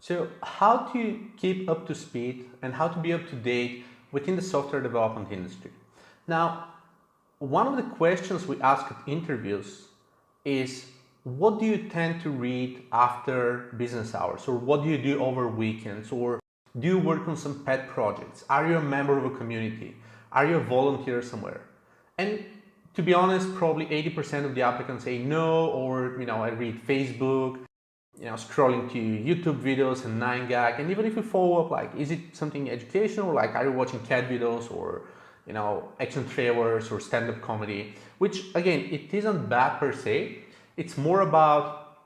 So how to keep up to speed and how to be up to date within the software development industry. Now, one of the questions we ask at interviews is, what do you tend to read after business hours? Or what do you do over weekends? Or do you work on some pet projects? Are you a member of a community? Are you a volunteer somewhere? And to be honest, probably 80% of the applicants say no, or I read Facebook, scrolling to YouTube videos and 9gag. And even if you follow up, like, is it something educational? Like, are you watching cat videos or action trailers or stand-up comedy? Which again, it isn't bad per se. It's more about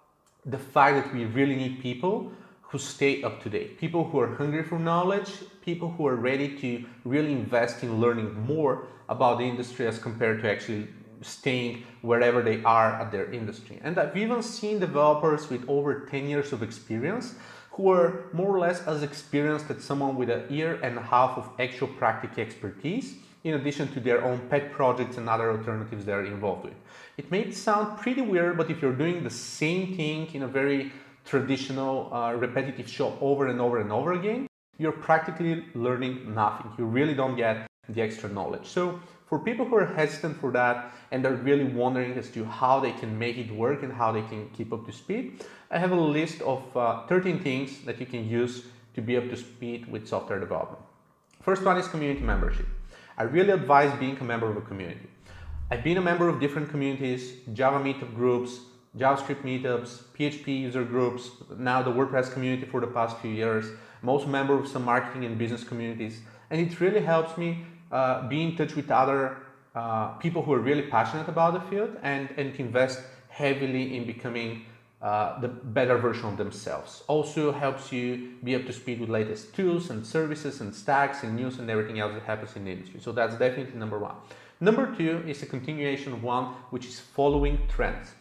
the fact that we really need people who stay up to date, people who are hungry for knowledge, people who are ready to really invest in learning more about the industry as compared to actually staying wherever they are at their industry. And I've even seen developers with over 10 years of experience who are more or less as experienced as someone with a year and a half of actual practical expertise, in addition to their own pet projects and other alternatives they're involved with. It may sound pretty weird, but if you're doing the same thing in a very traditional, repetitive show over and over and over again, you're practically learning nothing. You really don't get the extra knowledge. So for people who are hesitant for that and are really wondering as to how they can make it work and how they can keep up to speed, I have a list of 13 things that you can use to be up to speed with software development. First one is community membership. I really advise being a member of a community. I've been a member of different communities, Java meetup groups, JavaScript meetups, PHP user groups, now the WordPress community for the past few years. I'm also a member of some marketing and business communities, and it really helps me be in touch with other people who are really passionate about the field and invest heavily in becoming the better version of themselves. Also helps you be up to speed with latest tools and services and stacks and news and everything else that happens in the industry. So that's definitely number one. Number two is a continuation of one, which is following trends.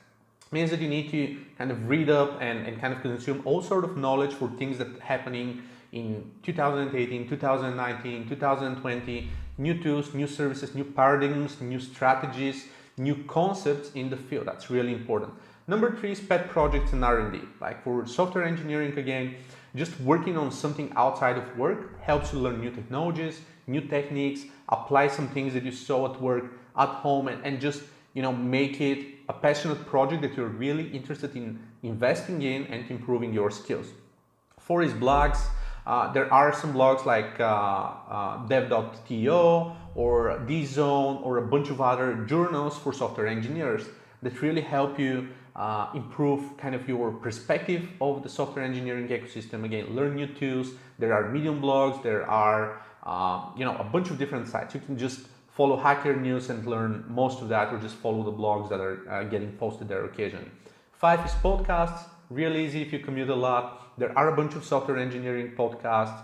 It means that you need to kind of read up and kind of consume all sort of knowledge for things that are happening in 2018, 2019, 2020, new tools, new services, new paradigms, new strategies, new concepts in the field. That's really important. Number three is pet projects and R&D. Like for software engineering, again, just working on something outside of work helps you learn new technologies, new techniques, apply some things that you saw at work, at home, and just make it a passionate project that you're really interested in investing in and improving your skills. Four is blogs. There are some blogs like dev.to or dzone or a bunch of other journals for software engineers that really help you improve kind of your perspective of the software engineering ecosystem. Again, learn new tools. There are Medium blogs. There are a bunch of different sites. You can just follow Hacker News and learn most of that, or just follow the blogs that are getting posted there occasionally. Five is podcasts. Real easy if you commute a lot. There are a bunch of software engineering podcasts.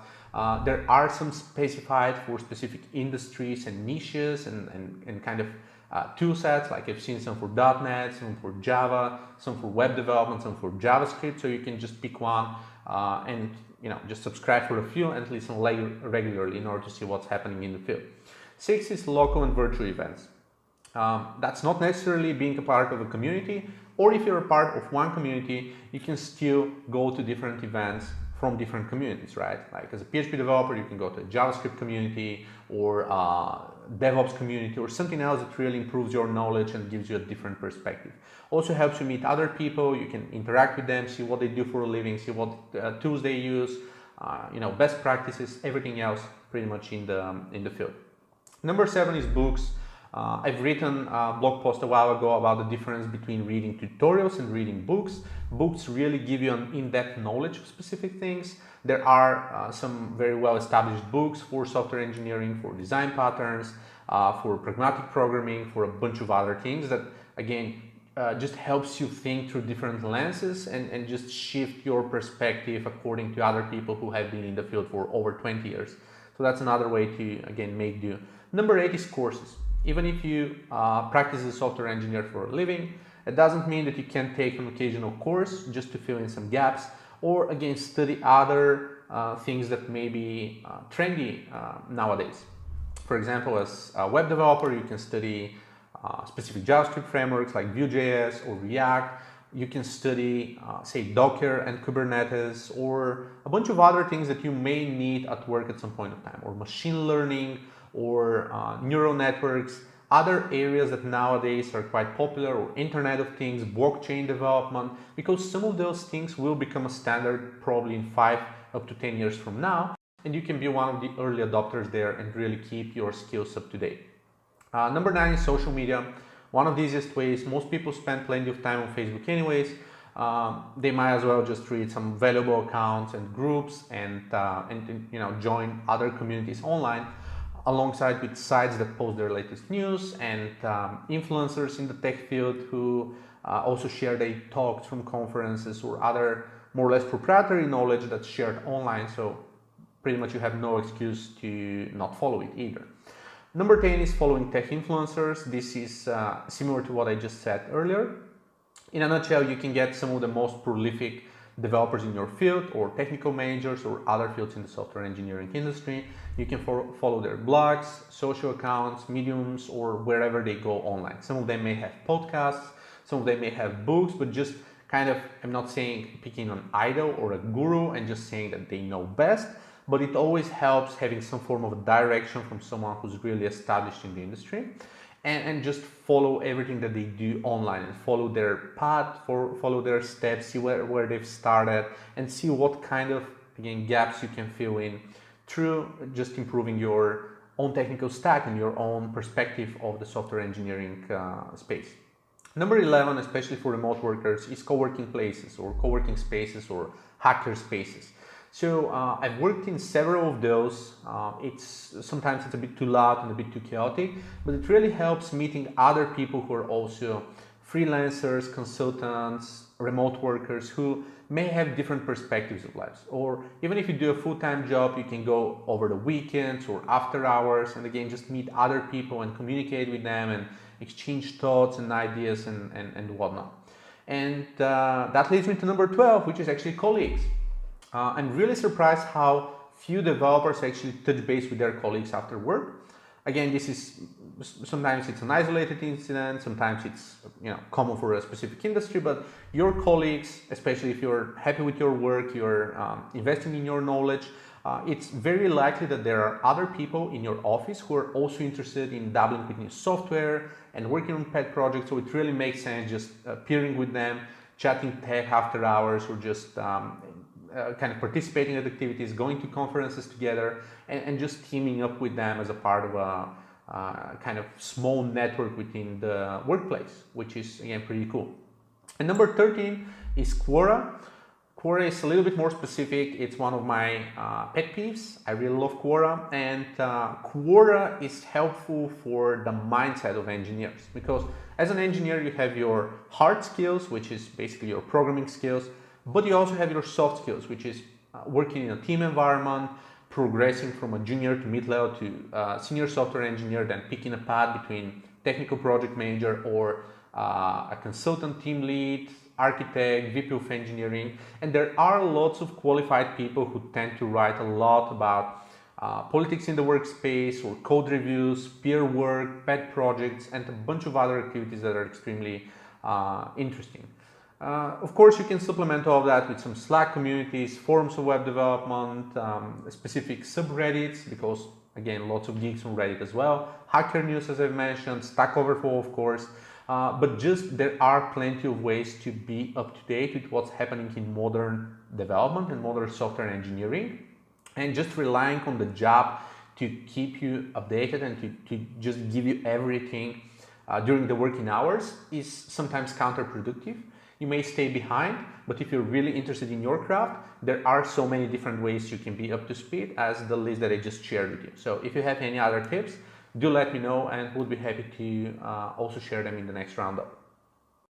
There are some specified for specific industries and niches and kind of tool sets. Like I've seen some for .NET, some for Java, some for web development, some for JavaScript. So you can just pick one and just subscribe for a few and listen regularly in order to see what's happening in the field. Six is local and virtual events. That's not necessarily being a part of a community, or if you're a part of one community, you can still go to different events from different communities, right? Like as a PHP developer, you can go to a JavaScript community or DevOps community or something else that really improves your knowledge and gives you a different perspective. Also helps you meet other people. You can interact with them, see what they do for a living, see what tools they use, best practices, everything else pretty much in the field. Number seven is books. I've written a blog post a while ago about the difference between reading tutorials and reading books. Books really give you an in-depth knowledge of specific things. There are some very well-established books for software engineering, for design patterns, for pragmatic programming, for a bunch of other things that, again, just helps you think through different lenses and just shift your perspective according to other people who have been in the field for over 20 years. So that's another way to, again, make do. Number eight is courses. Even if you practice as a software engineer for a living, it doesn't mean that you can't take an occasional course just to fill in some gaps, or again, study other things that may be trendy nowadays. For example, as a web developer, you can study specific JavaScript frameworks like Vue.js or React. you can study, say, Docker and Kubernetes, or a bunch of other things that you may need at work at some point of time, or machine learning, or neural networks, other areas that nowadays are quite popular, or Internet of Things, blockchain development, because some of those things will become a standard probably in 5 up to 10 years from now, and you can be one of the early adopters there and really keep your skills up to date. Number 9 is social media. One of the easiest ways. Most people spend plenty of time on Facebook anyways. They might as well just create some valuable accounts and groups and join other communities online, alongside with sites that post their latest news, and influencers in the tech field who also share their talks from conferences or other more or less proprietary knowledge that's shared online. So pretty much you have no excuse to not follow it either. Number 10 is following tech influencers. This is similar to what I just said earlier. In a nutshell, you can get some of the most prolific developers in your field, or technical managers, or other fields in the software engineering industry. You can follow their blogs, social accounts, mediums, or wherever they go online. Some of them may have podcasts, some of them may have books, but just kind of, I'm not saying picking an idol or a guru and just saying that they know best, but it always helps having some form of direction from someone who's really established in the industry, and just follow everything that they do online and follow their path, follow their steps, see where they've started, and see what kind of, again, gaps you can fill in through just improving your own technical stack and your own perspective of the software engineering space. Number 11, especially for remote workers, is co-working places or co-working spaces or hacker spaces. So I've worked in several of those. Sometimes it's a bit too loud and a bit too chaotic, but it really helps meeting other people who are also freelancers, consultants, remote workers who may have different perspectives of life. Or even if you do a full-time job, you can go over the weekends or after hours and again just meet other people and communicate with them and exchange thoughts and ideas and whatnot. And that leads me to number 12, which is actually colleagues. I'm really surprised how few developers actually touch base with their colleagues after work. Again, this is sometimes it's an isolated incident, sometimes it's common for a specific industry, but your colleagues, especially if you're happy with your work, you're investing in your knowledge, it's very likely that there are other people in your office who are also interested in dabbling with new software and working on pet projects. So it really makes sense just peering with them, chatting tech after hours, or just kind of participating in activities, going to conferences together, and just teaming up with them as a part of a kind of small network within the workplace, which is again pretty cool. And number 13 is QUORA. QUORA is a little bit more specific. It's one of my pet peeves. I really love QUORA, and QUORA is helpful for the mindset of engineers, because as an engineer you have your hard skills, which is basically your programming skills, but you also have your soft skills, which is working in a team environment, progressing from a junior to mid-level to senior software engineer, then picking a path between technical project manager or a consultant, team lead, architect, VP of engineering. And there are lots of qualified people who tend to write a lot about politics in the workspace, or code reviews, peer work, pet projects, and a bunch of other activities that are extremely interesting. Of course, you can supplement all of that with some Slack communities, forums of web development, specific subreddits, because again, lots of geeks on Reddit as well, Hacker News as I've mentioned, Stack Overflow of course, but just there are plenty of ways to be up to date with what's happening in modern development and modern software engineering, and just relying on the job to keep you updated and to just give you everything during the working hours is sometimes counterproductive. You may stay behind, but if you're really interested in your craft, there are so many different ways you can be up to speed as the list that I just shared with you. So if you have any other tips, do let me know, and we'll be happy to also share them in the next roundup.